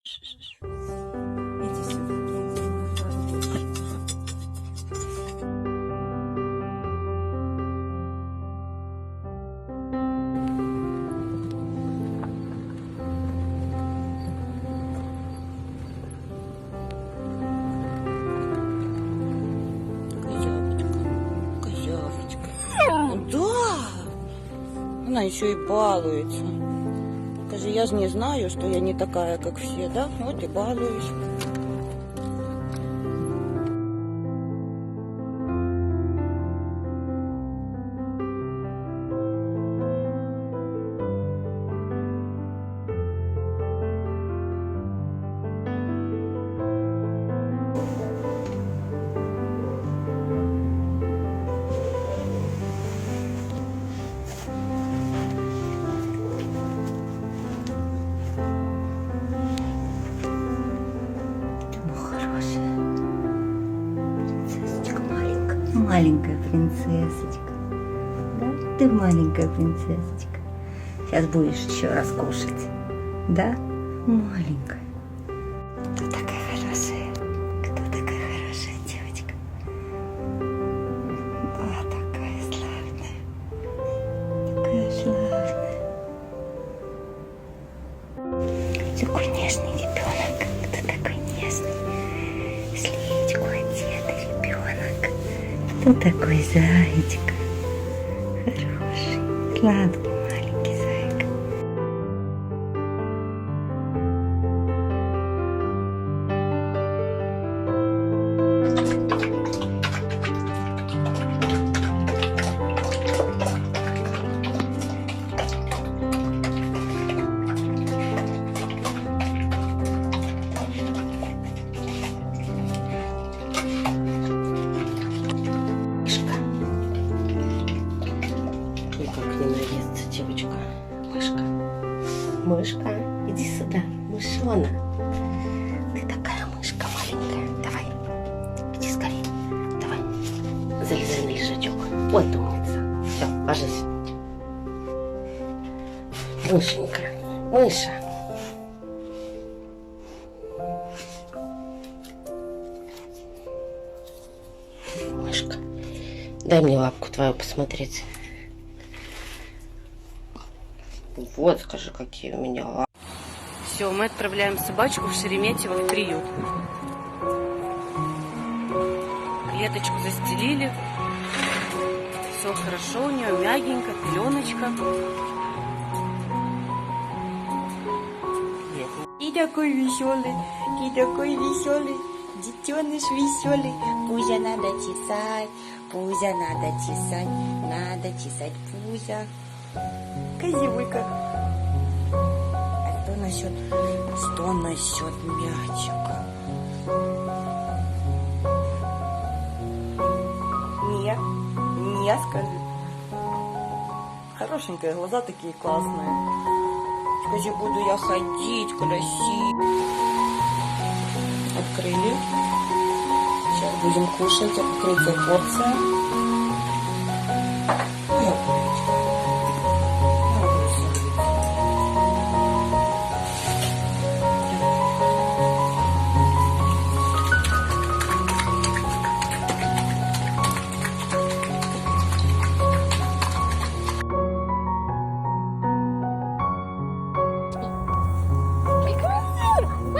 Иди сюда. Козявочка. Да! Она еще и балуется. Скажи, я же не знаю, что я не такая, как все, да? Вот и балуюсь. Маленькая принцессочка. Да? Ты маленькая принцессочка. Сейчас будешь еще раз кушать. Да? Маленькая. Кто такая хорошая? Кто такая хорошая девочка? Да, такая славная. Такая славная. Такой нежный ребенок. Кто такой нежный? Сличку одетый ребенок. Кто такой зайчик? Хороший, сладкий маленький зайка. Девочка, мышка, мышка, иди сюда, мышона. Ты такая мышка маленькая. Давай, иди скорее. Давай, залезай на лежачок. Вот умница. Все, ложись. Мышенька, мыша. Мышка, дай мне лапку твою посмотреть. Вот, скажи, какие у меня лапы. Все, мы отправляем собачку в Шереметьево в приют. Клеточку застелили. Все хорошо у нее, мягенько, пеленочка. И такой веселый, детеныш веселый. Пузя надо чесать, надо чесать пузя. Козюлька. А что насчет мячика? Не скажи. Хорошенькая, глаза такие классные. Скажи, буду я ходить красиво. Открыли. Сейчас будем кушать. Открытая порция.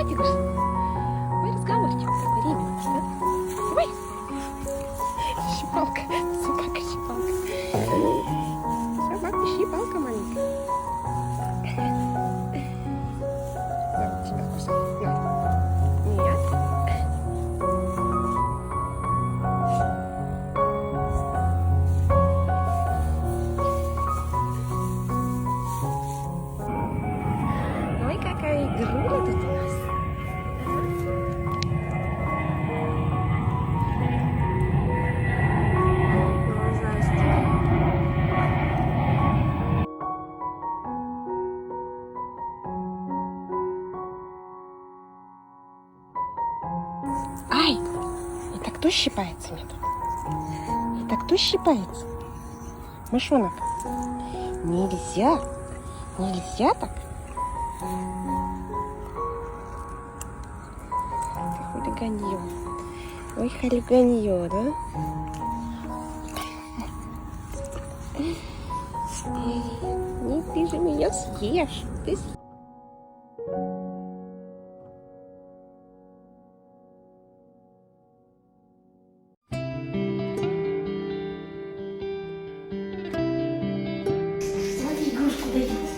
Ой, разговорчик такой ребенок, да? Ой, щипалка, собака-щипалка. Собака-щипалка маленькая. Тебя кусать? Нет. Ой, какая игруля тут у нас. Ай! Это кто щипается мне тут? Это кто щипается? Мышонок. Нельзя. Нельзя так. Хулиганье. Ой, хулиганье, да? Ну, ты же меня съешь. Ты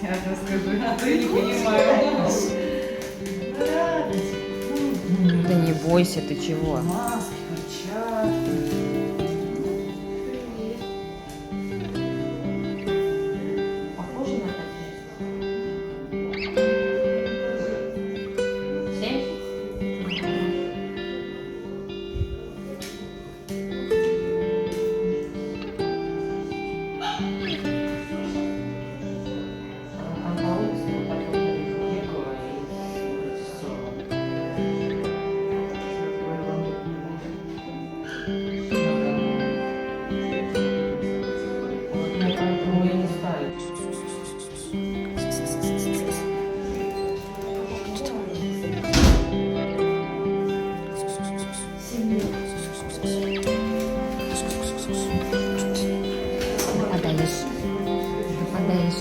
Я расскажу, а то я не понимаю. Да не бойся, ты чего? Маски, перчатки. Похоже на Нападаешь.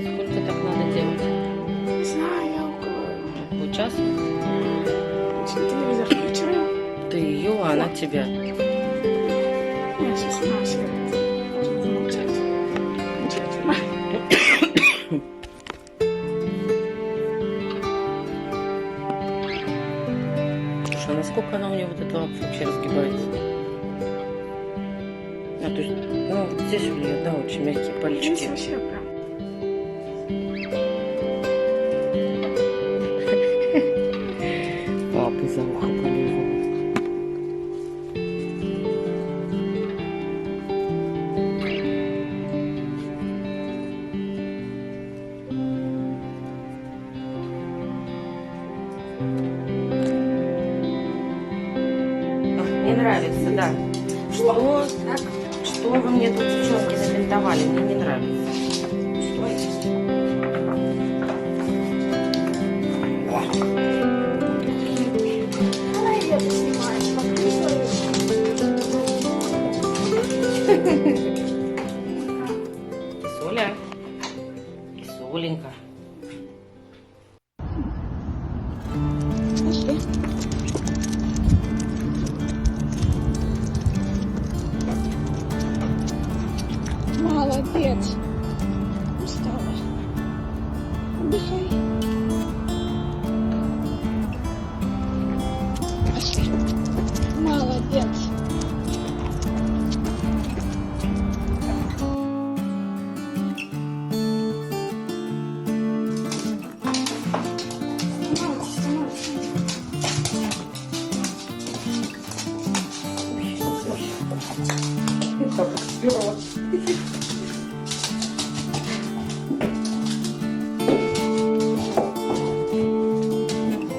Сколько так надо делать? не знаю, я около. Час? Телевизор включила. Ты ее, а она тебя. Я сейчас начала. Молчать. Слушай, а насколько она у нее вот эта лапа вообще разгибается? А, то есть, ну, вот здесь у нее, да, очень мягкие Здесь пальчики. вообще прям. Папа за ухо полезла. Не нравится, да. Что? Что вы мне тут, девчонки, забинтовали? Мне не нравится. Она ее снимает. Кисуля. Кисуленька. Пошли. Молодец. Устала. Отдыхай. Пошли. Молодец.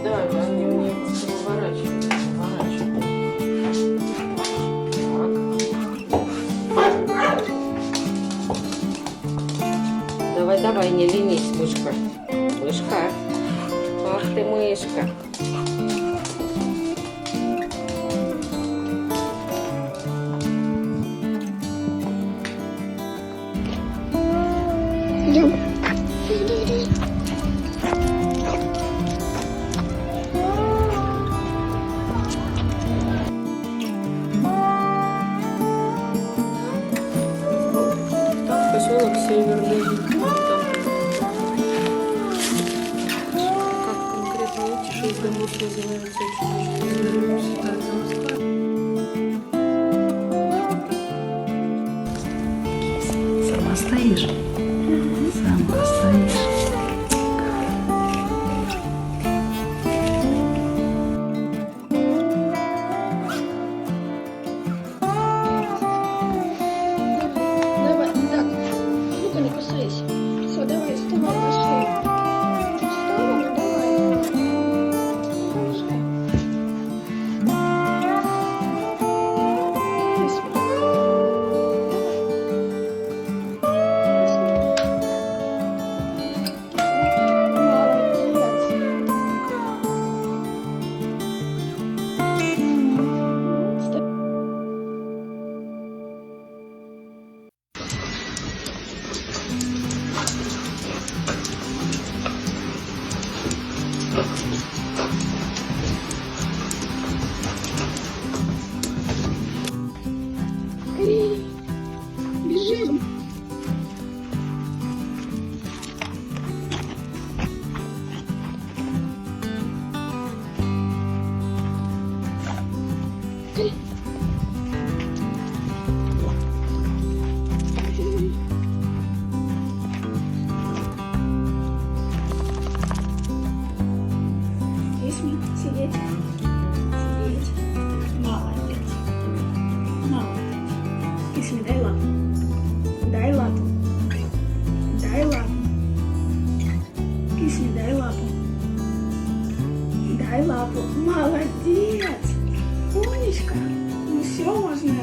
Да, они мне выворачивают. Давай, давай, не ленись, мышка. Мышка. Ах ты, мышка. Идем. Поселок Северный. Как конкретно эти 6 домов называются? Я чуть-чуть не знаю. стоишь? Самка стоишь. Давай, так. Ну-ка, не кусайся. Все, давай, вставай на шею. Встала, ну давай. Продолжай. Бежим. Кисми, сидеть. Сидеть. Молодец. Молодец. Кисми, дай лапу. Дай лапу. Дай лапу. Кисми, дай лапу. Дай лапу. Молодец. Умничка. Ну все, можно.